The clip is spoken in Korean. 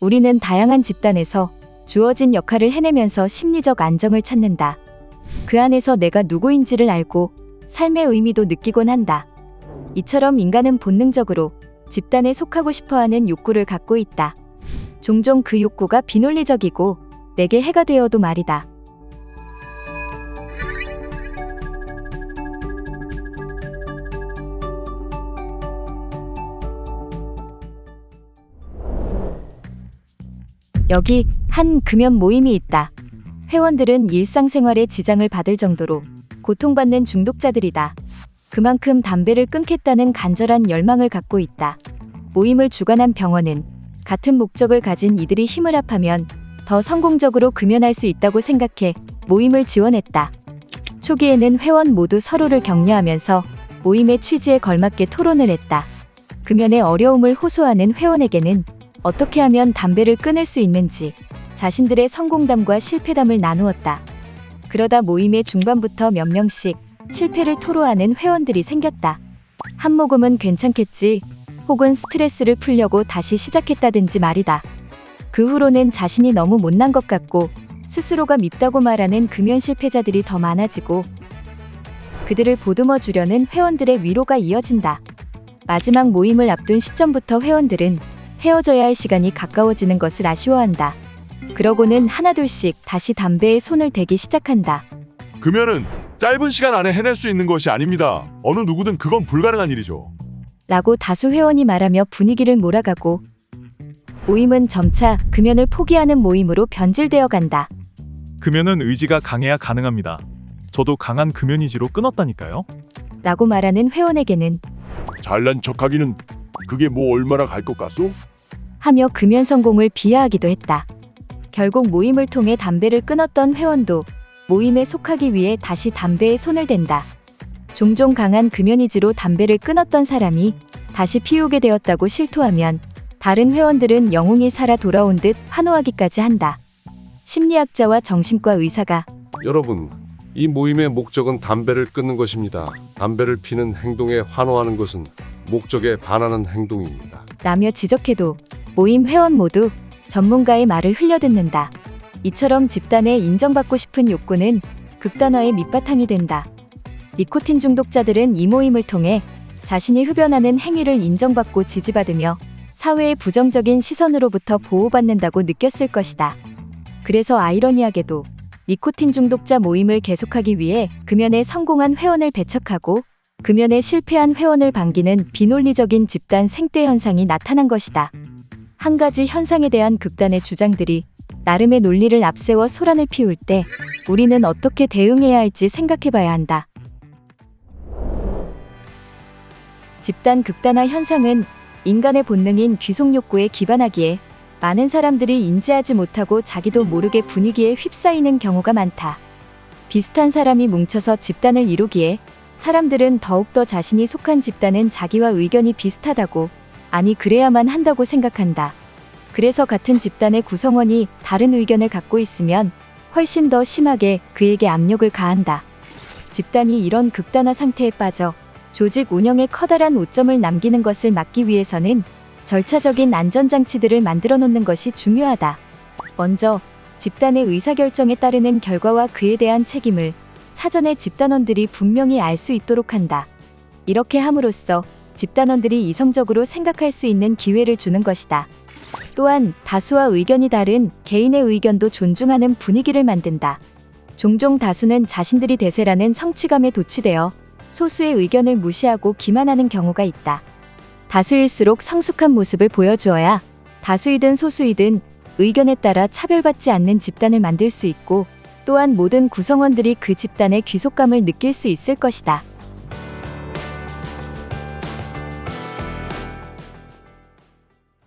우리는 다양한 집단에서 주어진 역할을 해내면서 심리적 안정을 찾는다. 그 안에서 내가 누구인지를 알고 삶의 의미도 느끼곤 한다. 이처럼 인간은 본능적으로 집단에 속하고 싶어하는 욕구를 갖고 있다. 종종 그 욕구가 비논리적이고 내게 해가 되어도 말이다. 여기 한 금연 모임이 있다. 회원들은 일상생활에 지장을 받을 정도로 고통받는 중독자들이다. 그만큼 담배를 끊겠다는 간절한 열망을 갖고 있다. 모임을 주관한 병원은 같은 목적을 가진 이들이 힘을 합하면 더 성공적으로 금연할 수 있다고 생각해 모임을 지원했다. 초기에는 회원 모두 서로를 격려하면서 모임의 취지에 걸맞게 토론을 했다. 금연의 어려움을 호소하는 회원에게는 어떻게 하면 담배를 끊을 수 있는지 자신들의 성공담과 실패담을 나누었다. 그러다 모임의 중반부터 몇 명씩 실패를 토로하는 회원들이 생겼다. 한 모금은 괜찮겠지, 혹은 스트레스를 풀려고 다시 시작했다든지 말이다. 그 후로는 자신이 너무 못난 것 같고 스스로가 밉다고 말하는 금연 실패자들이 더 많아지고 그들을 보듬어 주려는 회원들의 위로가 이어진다. 마지막 모임을 앞둔 시점부터 회원들은 헤어져야 할 시간이 가까워지는 것을 아쉬워한다. 그러고는 하나둘씩 다시 담배에 손을 대기 시작한다. 금연은 짧은 시간 안에 해낼 수 있는 것이 아닙니다. 어느 누구든 그건 불가능한 일이죠. 라고 다수 회원이 말하며 분위기를 몰아가고 모임은 점차 금연을 포기하는 모임으로 변질되어 간다. 금연은 의지가 강해야 가능합니다. 저도 강한 금연의지로 끊었다니까요. 라고 말하는 회원에게는 잘난 척하기는 그게 뭐 얼마나 갈 것 같소? 하며 금연 성공을 비하하기도 했다. 결국 모임을 통해 담배를 끊었던 회원도 모임에 속하기 위해 다시 담배에 손을 댄다. 종종 강한 금연의지로 담배를 끊었던 사람이 다시 피우게 되었다고 실토하면 다른 회원들은 영웅이 살아 돌아온 듯 환호하기까지 한다. 심리학자와 정신과 의사가 여러분, 이 모임의 목적은 담배를 끊는 것입니다. 담배를 피는 행동에 환호하는 것은 목적에 반하는 행동입니다. 라며 지적해도 모임 회원 모두 전문가의 말을 흘려듣는다. 이처럼 집단에 인정받고 싶은 욕구는 극단화의 밑바탕이 된다. 니코틴 중독자들은 이 모임을 통해 자신이 흡연하는 행위를 인정받고 지지받으며 사회의 부정적인 시선으로부터 보호받는다고 느꼈을 것이다. 그래서 아이러니하게도 니코틴 중독자 모임을 계속하기 위해 금연에 성공한 회원을 배척하고 금연에 실패한 회원을 반기는 비논리적인 집단 생태 현상이 나타난 것이다. 한 가지 현상에 대한 극단의 주장들이 나름의 논리를 앞세워 소란을 피울 때 우리는 어떻게 대응해야 할지 생각해봐야 한다. 집단 극단화 현상은 인간의 본능인 귀속 욕구에 기반하기에 많은 사람들이 인지하지 못하고 자기도 모르게 분위기에 휩싸이는 경우가 많다. 비슷한 사람이 뭉쳐서 집단을 이루기에 사람들은 더욱더 자신이 속한 집단은 자기와 의견이 비슷하다고, 아니 그래야만 한다고 생각한다. 그래서 같은 집단의 구성원이 다른 의견을 갖고 있으면 훨씬 더 심하게 그에게 압력을 가한다. 집단이 이런 극단화 상태에 빠져 조직 운영에 커다란 오점을 남기는 것을 막기 위해서는 절차적인 안전장치들을 만들어 놓는 것이 중요하다. 먼저 집단의 의사결정에 따르는 결과와 그에 대한 책임을 사전에 집단원들이 분명히 알 수 있도록 한다. 이렇게 함으로써 집단원들이 이성적으로 생각할 수 있는 기회를 주는 것이다. 또한 다수와 의견이 다른 개인의 의견도 존중하는 분위기를 만든다. 종종 다수는 자신들이 대세라는 성취감에 도취되어 소수의 의견을 무시하고 기만하는 경우가 있다. 다수일수록 성숙한 모습을 보여주어야 다수이든 소수이든 의견에 따라 차별받지 않는 집단을 만들 수 있고, 또한 모든 구성원들이 그 집단의 귀속감을 느낄 수 있을 것이다.